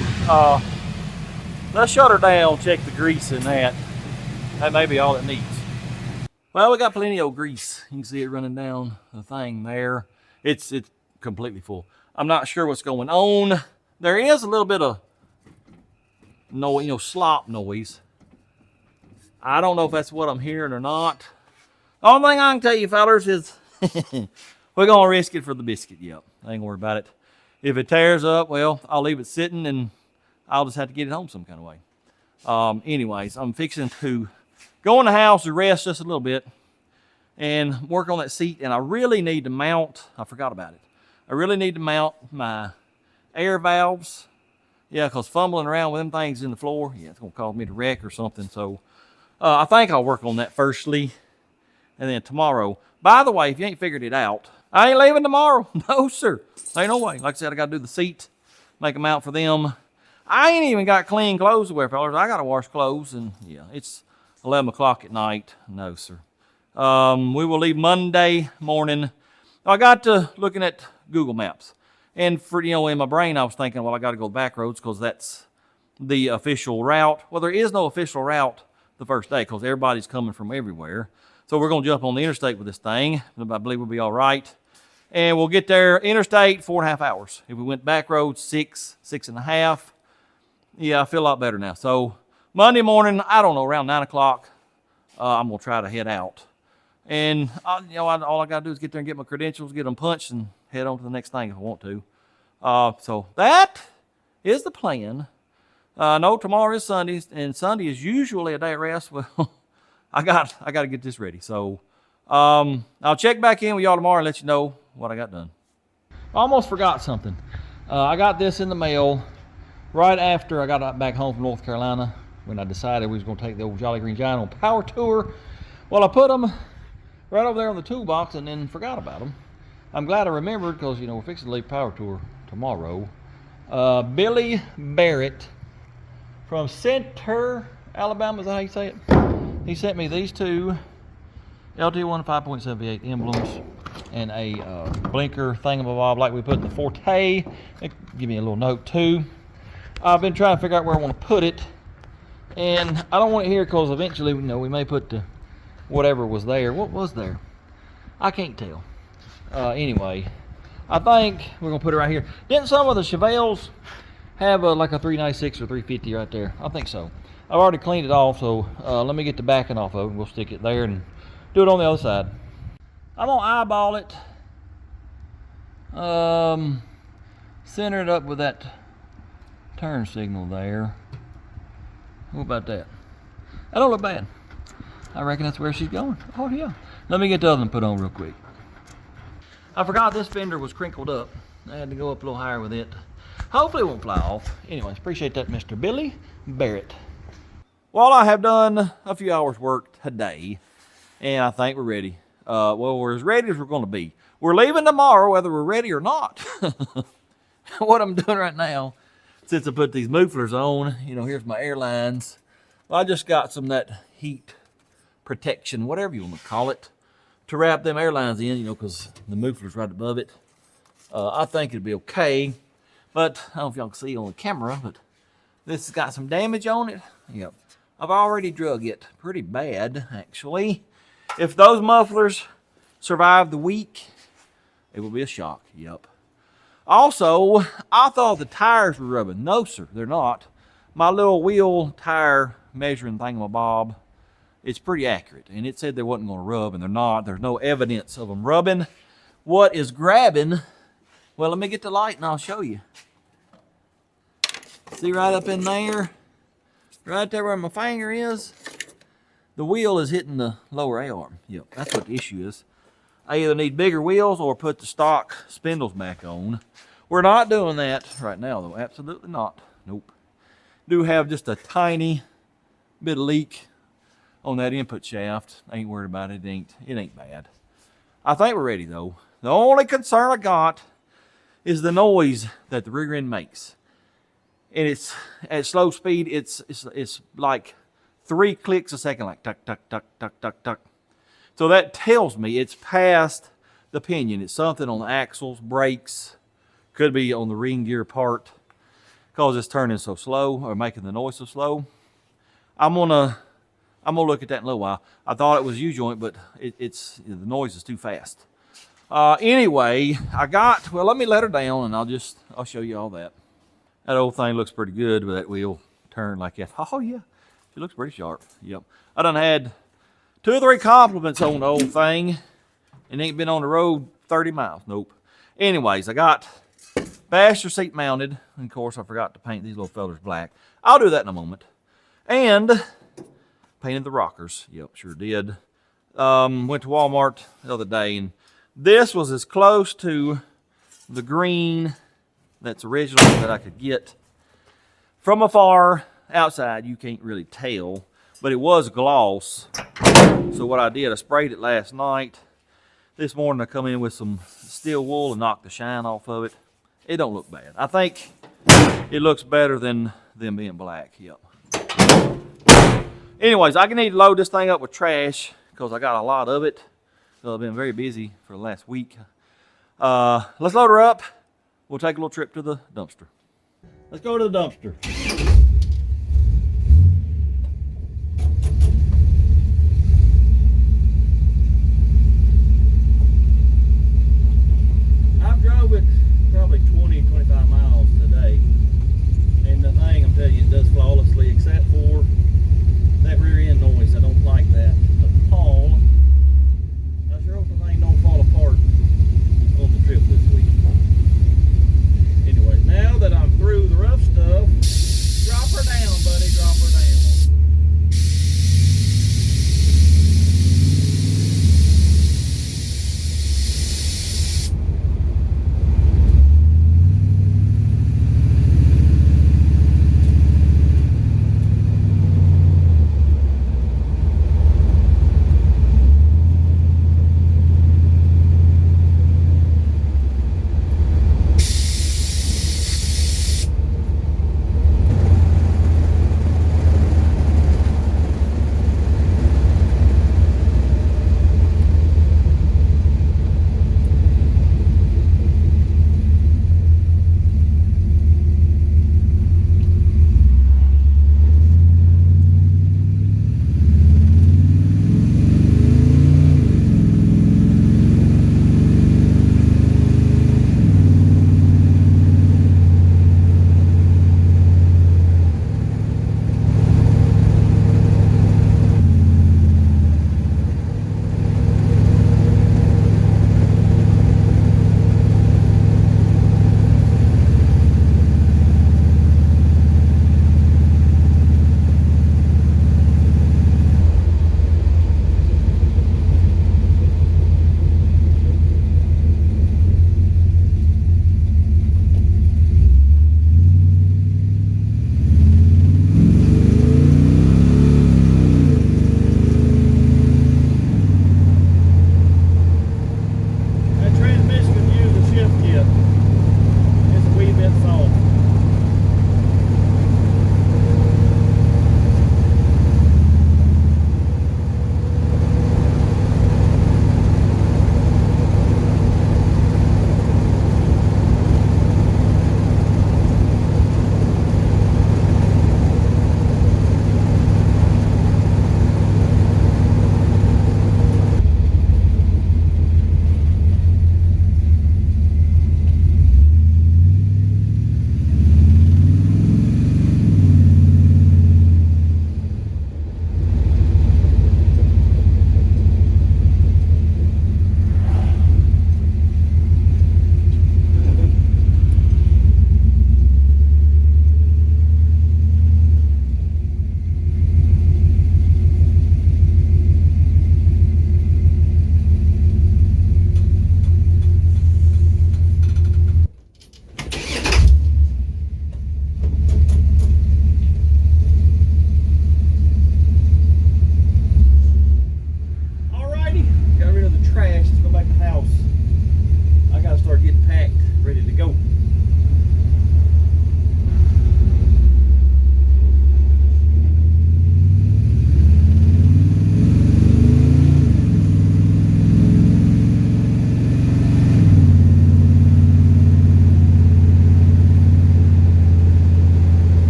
Let's shut her down, check the grease in that. That may be all it needs. Well, we got plenty of grease. You can see it running down the thing there. It's completely full. I'm not sure what's going on. There is a little bit of slop noise. I don't know if that's what I'm hearing or not. The only thing I can tell you, fellers, is we're gonna risk it for the biscuit. Yep, I ain't gonna worry about it. If it tears up, well, I'll leave it sitting and I'll just have to get it home some kind of way. Anyways, I'm fixing to go in the house to rest just a little bit and work on that seat. And I really need to mount, I forgot about it. I really need to mount my air valves. Yeah, because fumbling around with them things in the floor, yeah, it's going to cause me to wreck or something. So I think I'll work on that firstly. And then tomorrow, by the way, if you ain't figured it out, I ain't leaving tomorrow. No, sir. Ain't no way. Like I said, I got to do the seat, make them out for them. I ain't even got clean clothes to wear, fellas. I got to wash clothes, and yeah, it's 11 o'clock at night. No, sir. We will leave Monday morning. I got to looking at Google Maps. And for, in my brain, I was thinking, well, I got to go back roads because that's the official route. Well, there is no official route the first day because everybody's coming from everywhere. So we're going to jump on the interstate with this thing. I believe we'll be all right. And we'll get there interstate 4.5 hours. If we went back roads, 6.5. Yeah, I feel a lot better now. So Monday morning, I don't know, around 9 o'clock, I'm going to try to head out. And, all I got to do is get there and get my credentials, get them punched, and head on to the next thing if I want to. So that is the plan. No, tomorrow is Sunday, and Sunday is usually a day of rest. Well, I got to get this ready. So I'll check back in with y'all tomorrow and let you know what I got done. I almost forgot something. I got this in the mail right after I got back home from North Carolina when I decided we was going to take the old Jolly Green Giant on power tour. Well, I put them right over there on the toolbox and then forgot about them. I'm glad I remembered because, we're fixing to leave power tour tomorrow. Billy Barrett from Center, Alabama, is that how you say it? He sent me these two LT1 5.78 emblems and a blinker thingamabob like we put in the Forte. Give me a little note too. I've been trying to figure out where I want to put it, and I don't want it here because eventually, we may put the whatever was there. What was there? I can't tell. Anyway, I think we're gonna put it right here. Didn't some of the Chevelles have like a 396 or 350 right there? I think so. I've already cleaned it off, so let me get the backing off of it. We'll stick it there and do it on the other side. I'm gonna eyeball it. Center it up with that turn signal there. What about that? That don't look bad. I reckon that's where she's going. Oh yeah. Let me get the other one put on real quick. I forgot this fender was crinkled up. I had to go up a little higher with it. Hopefully it won't fly off. Anyways, appreciate that, Mr. Billy Barrett. Well, I have done a few hours work today, and I think we're ready. Well, we're as ready as we're going to be. We're leaving tomorrow, whether we're ready or not. What I'm doing right now, since I put these mufflers on, here's my airlines. Well, I just got some of that heat protection, whatever you want to call it, to wrap them airlines in, because the muffler's right above it. I think it'd be okay, but I don't know if y'all can see on the camera, but this has got some damage on it. Yep. I've already drug it pretty bad, actually. If those mufflers survive the week, it will be a shock. Yep. Also, I thought the tires were rubbing. No, sir, they're not. My little wheel tire measuring thingamabob, it's pretty accurate. And it said they wasn't going to rub, and they're not. There's no evidence of them rubbing. What is grabbing? Well, let me get the light and I'll show you. See right up in there? Right there where my finger is? The wheel is hitting the lower A-arm. Yep, that's what the issue is. I either need bigger wheels or put the stock spindles back on. We're not doing that right now, though. Absolutely not. Nope. Do have just a tiny bit of leak on that input shaft. I ain't worried about it. It ain't bad. I think we're ready though. The only concern I got is the noise that the rear end makes. And it's at slow speed, it's like 3 clicks a second, like tuck, tuck, tuck, tuck, tuck, tuck. So that tells me it's past the pinion. It's something on the axles, brakes, could be on the ring gear part, because it's turning so slow or making the noise so slow. I'm gonna look at that in a little while. I thought it was U-joint, but the noise is too fast. Anyway, let me let her down and I'll show you all that. That old thing looks pretty good with that wheel turned like that. Oh yeah, it looks pretty sharp. Yep. I done had 2 or 3 compliments on the old thing and ain't been on the road 30 miles. Nope. Anyways, I got Basher seat mounted. And of course, I forgot to paint these little fellers black. I'll do that in a moment. And painted the rockers. Yep, sure did. Went to Walmart the other day, and this was as close to the green that's original that I could get. From afar, outside, you can't really tell, but it was gloss. So what I did, I sprayed it last night. This morning I come in with some steel wool and knocked the shine off of it. It don't look bad. I think it looks better than them being black. Yep. Anyways, I can need to load this thing up with trash because I got a lot of it. So I've been very busy for the last week. Let's load her up. We'll take a little trip to the dumpster. Let's go to the dumpster. I've drove it probably 20, 25 miles today. And the thing, I'm telling you, it does flawlessly except for that rear end noise. I don't like that at all. I sure hope the thing don't fall apart on the trip this week. Anyway, now that I'm through the rough stuff,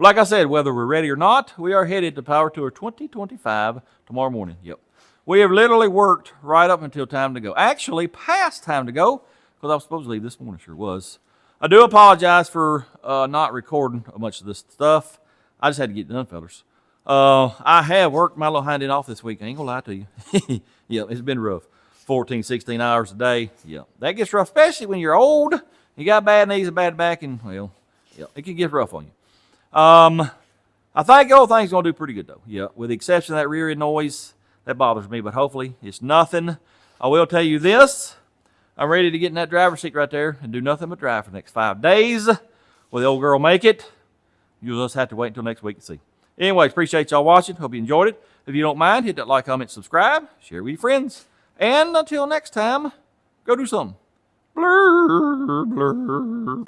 Like I said, whether we're ready or not, we are headed to Power Tour 2025 tomorrow morning. Yep. We have literally worked right up until time to go. Actually, past time to go, because I was supposed to leave this morning, sure was. I do apologize for not recording much of this stuff. I just had to get it done, fellas. I have worked my little hind end off this week. I ain't gonna lie to you. Yeah, it's been rough. 14, 16 hours a day. Yeah, that gets rough, especially when you're old. You got bad knees and bad back, and well, yeah, it can get rough on you. I think the whole thing's gonna do pretty good though. Yeah, with the exception of that rear end noise that bothers me, but hopefully it's nothing. I will tell you this: I'm ready to get in that driver's seat right there and do nothing but drive for the next 5 days. Will the old girl make it? You'll just have to wait until next week to see. Anyways, appreciate y'all watching. Hope you enjoyed it. If you don't mind, hit that like, comment, subscribe, share with your friends. And until next time, go do something. Blur, blur.